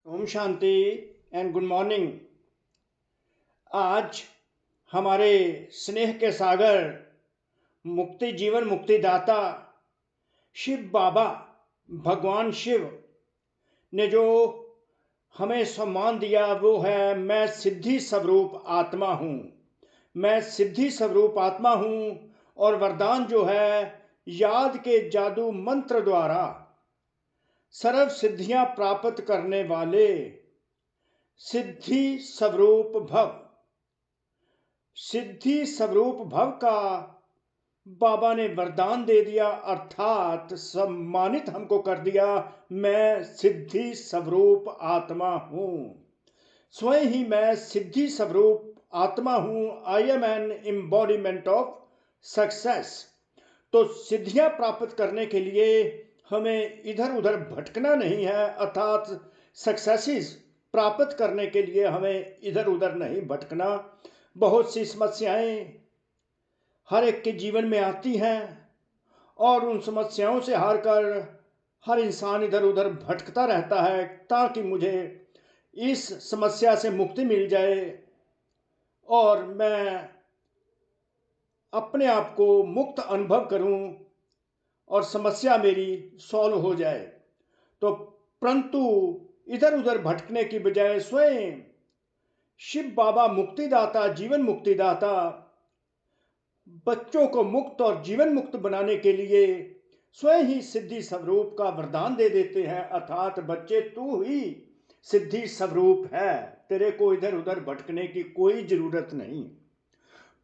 Om Shanti and good morning. आज हमारे स्नेह के सागर मुक्ति जीवन मुक्तिदाता शिव बाबा भगवान शिव ने जो हमें सम्मान दिया वो है मैं सिद्धि स्वरूप आत्मा हूँ। मैं सिद्धि स्वरूप आत्मा हूँ और वरदान जो है याद के जादू मंत्र द्वारा सर्व सिद्धियां प्राप्त करने वाले सिद्धि स्वरूप भव। सिद्धि स्वरूप भव का बाबा ने वरदान दे दिया, अर्थात सम्मानित हमको कर दिया। मैं सिद्धि स्वरूप आत्मा हूं। स्वयं ही मैं सिद्धि स्वरूप आत्मा हूं। I am N embodiment of success. तो सिद्धियां प्राप्त करने के लिए हमें इधर उधर भटकना नहीं है, अर्थात सक्सेसेस प्राप्त करने के लिए हमें इधर उधर नहीं भटकना। बहुत सी समस्याएं हर एक के जीवन में आती हैं और उन समस्याओं से हारकर हर इंसान इधर उधर भटकता रहता है ताकि मुझे इस समस्या से मुक्ति मिल जाए और मैं अपने आप को मुक्त अनुभव करूं और समस्या मेरी सॉल्व हो जाए। तो परंतु इधर उधर भटकने की बजाय स्वयं शिव बाबा मुक्तिदाता जीवन मुक्तिदाता बच्चों को मुक्त और जीवन मुक्त बनाने के लिए स्वयं ही सिद्धि स्वरूप का वरदान दे देते हैं, अर्थात बच्चे तू ही सिद्धि स्वरूप है, तेरे को इधर उधर भटकने की कोई जरूरत नहीं।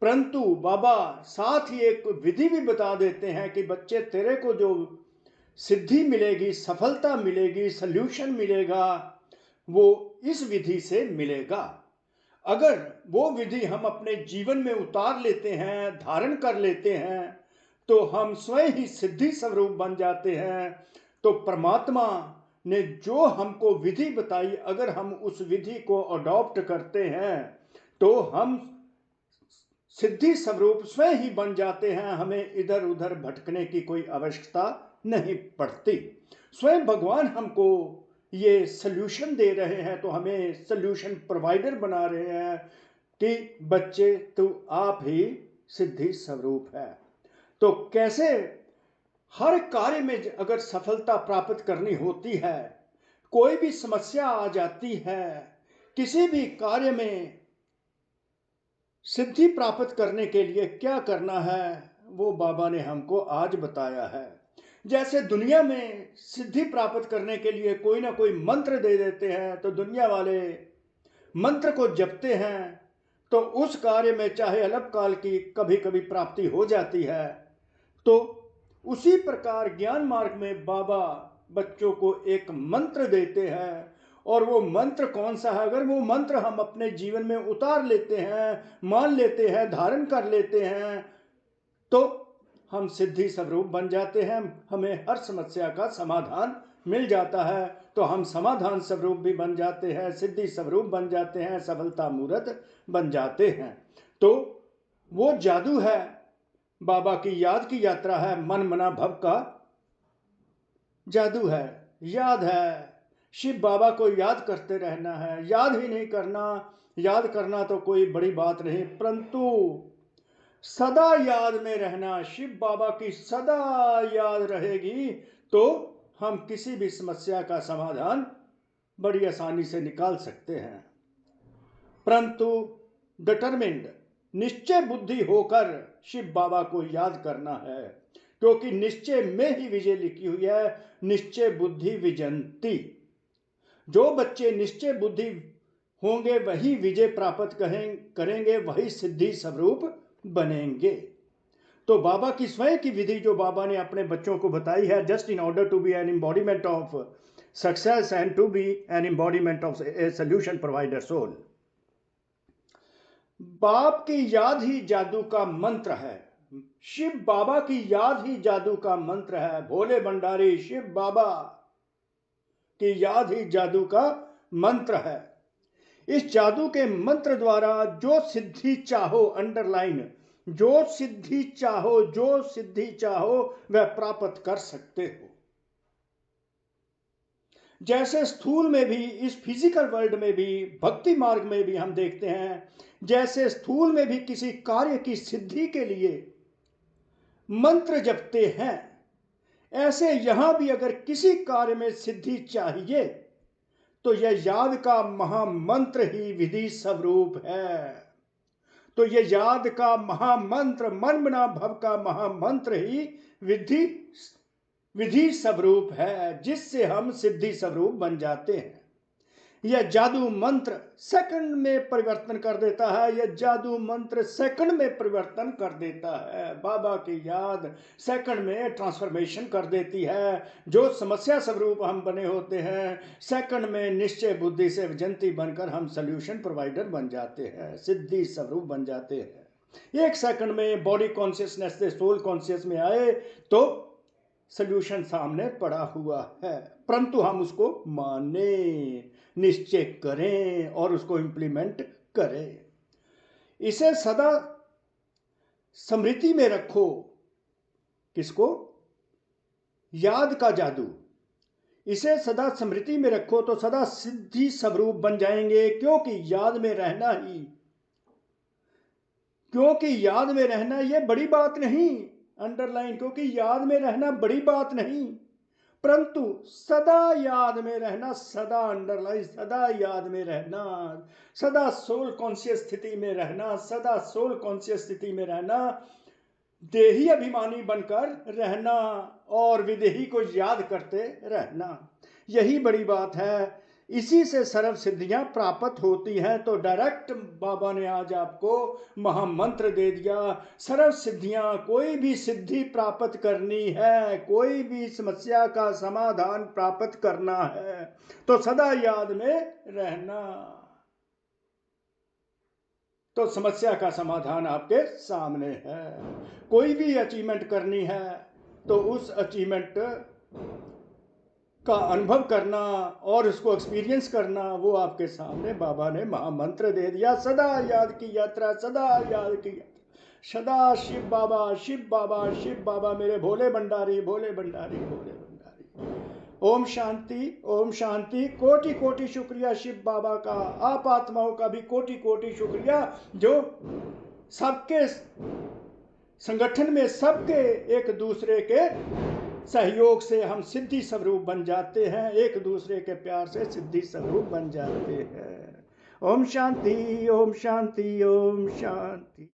परंतु बाबा साथ ही एक विधि भी बता देते हैं कि बच्चे तेरे को जो सिद्धि मिलेगी, सफलता मिलेगी, सल्यूशन मिलेगा, वो इस विधि से मिलेगा। अगर वो विधि हम अपने जीवन में उतार लेते हैं, धारण कर लेते हैं, तो हम स्वयं ही सिद्धि स्वरूप बन जाते हैं। तो परमात्मा ने जो हमको विधि बताई, अगर हम उस विधि को अडॉप्ट करते हैं तो हम सिद्धि स्वरूप स्वयं ही बन जाते हैं। हमें इधर उधर भटकने की कोई आवश्यकता नहीं पड़ती। स्वयं भगवान हमको ये सल्यूशन दे रहे हैं, तो हमें सल्यूशन प्रोवाइडर बना रहे हैं कि बच्चे तू आप ही सिद्धि स्वरूप है। तो कैसे हर कार्य में अगर सफलता प्राप्त करनी होती है, कोई भी समस्या आ जाती है, किसी भी कार्य में सिद्धि प्राप्त करने के लिए क्या करना है वो बाबा ने हमको आज बताया है। जैसे दुनिया में सिद्धि प्राप्त करने के लिए कोई ना कोई मंत्र दे देते हैं, तो दुनिया वाले मंत्र को जपते हैं तो उस कार्य में चाहे अल्पकाल की कभी कभी प्राप्ति हो जाती है। तो उसी प्रकार ज्ञान मार्ग में बाबा बच्चों को एक मंत्र देते हैं, और वो मंत्र कौन सा है? अगर वो मंत्र हम अपने जीवन में उतार लेते हैं, मान लेते हैं, धारण कर लेते हैं, तो हम सिद्धि स्वरूप बन जाते हैं। हमें हर समस्या का समाधान मिल जाता है। तो हम समाधान स्वरूप भी बन जाते हैं, सिद्धि स्वरूप बन जाते हैं, सफलता मूर्त बन जाते हैं। तो वो जादू है, बाबा की याद की यात्रा है, मन मना भव का जादू है, याद है। शिव बाबा को याद करते रहना है, याद ही नहीं करना। याद करना तो कोई बड़ी बात नहीं, परंतु सदा याद में रहना। शिव बाबा की सदा याद रहेगी तो हम किसी भी समस्या का समाधान बड़ी आसानी से निकाल सकते हैं। परंतु डिटरमिन्ड निश्चय बुद्धि होकर शिव बाबा को याद करना है, क्योंकि निश्चय में ही विजय लिखी हुई है। निश्चय बुद्धि विजंती। जो बच्चे निश्चय बुद्धि होंगे वही विजय प्राप्त करेंगे, वही सिद्धि स्वरूप बनेंगे। तो बाबा की स्वयं की विधि जो बाबा ने अपने बच्चों को बताई है, just in order to be an embodiment of success and to be an embodiment of a solution provider soul. बाप की याद ही जादू का मंत्र है। शिव बाबा की याद ही जादू का मंत्र है। भोले भंडारी शिव बाबा की याद ही जादू का मंत्र है। इस जादू के मंत्र द्वारा जो सिद्धि चाहो, अंडरलाइन, जो सिद्धि चाहो, जो सिद्धि चाहो वह प्राप्त कर सकते हो। जैसे स्थूल में भी, इस फिजिकल वर्ल्ड में भी, भक्ति मार्ग में भी हम देखते हैं, जैसे स्थूल में भी किसी कार्य की सिद्धि के लिए मंत्र जपते हैं, ऐसे यहां भी अगर किसी कार्य में सिद्धि चाहिए तो यह याद का महामंत्र ही विधि स्वरूप है। तो यह याद का महामंत्र, मन बना भव का महामंत्र ही विधि विधि स्वरूप है, जिससे हम सिद्धि स्वरूप बन जाते हैं। यह जादू मंत्र सेकंड में परिवर्तन कर देता है, यह जादू मंत्र सेकंड में परिवर्तन कर देता है। बाबा की याद सेकंड में ट्रांसफॉर्मेशन कर देती है। जो समस्या स्वरूप हम बने होते हैं, सेकंड में निश्चय बुद्धि से विजंती बनकर हम सॉल्यूशन प्रोवाइडर बन जाते हैं, सिद्धि स्वरूप बन जाते हैं। एक सेकंड में बॉडी कॉन्शियसनेस से सोल कॉन्शियस में आए तो सॉल्यूशन सामने पड़ा हुआ है, परंतु हम उसको माने, निश्चय करें और उसको इंप्लीमेंट करें। इसे सदा स्मृति में रखो। किसको? याद का जादू। इसे सदा स्मृति में रखो तो सदा सिद्धि स्वरूप बन जाएंगे, क्योंकि याद में रहना ही, क्योंकि याद में रहना यह बड़ी बात नहीं, अंडरलाइन, क्योंकि याद में रहना बड़ी बात नहीं, परंतु सदा याद में रहना, सदा अंडरलाइन, सदा याद में रहना, सदा सोल कॉन्शियस स्थिति में रहना, सदा सोल कॉन्शियस स्थिति में रहना, देही अभिमानी बनकर रहना और विदेही को याद करते रहना, यही बड़ी बात है। इसी से सर्व सिद्धियां प्राप्त होती हैं। तो डायरेक्ट बाबा ने आज आपको महामंत्र दे दिया। सर्व सिद्धियां, कोई भी सिद्धि प्राप्त करनी है, कोई भी समस्या का समाधान प्राप्त करना है तो सदा याद में रहना, तो समस्या का समाधान आपके सामने है। कोई भी अचीवमेंट करनी है तो उस अचीवमेंट का अनुभव करना और उसको एक्सपीरियंस करना, वो आपके सामने बाबा ने महामंत्र दे दिया। सदा याद की यात्रा, सदा याद की यात्रा, सदा शिव बाबा, शिव बाबा, शिव बाबा, मेरे भोले भंडारी, भोले भंडारी, भोले भंडारी। ओम शांति, ओम शांति। कोटि कोटि शुक्रिया शिव बाबा का, आप आत्माओं का भी कोटि कोटि शुक्रिया, जो सबके संगठन में, सबके एक दूसरे के सहयोग से हम सिद्धि स्वरूप बन जाते हैं, एक दूसरे के प्यार से सिद्धि स्वरूप बन जाते हैं। ओम शांति, ओम शांति, ओम शांति।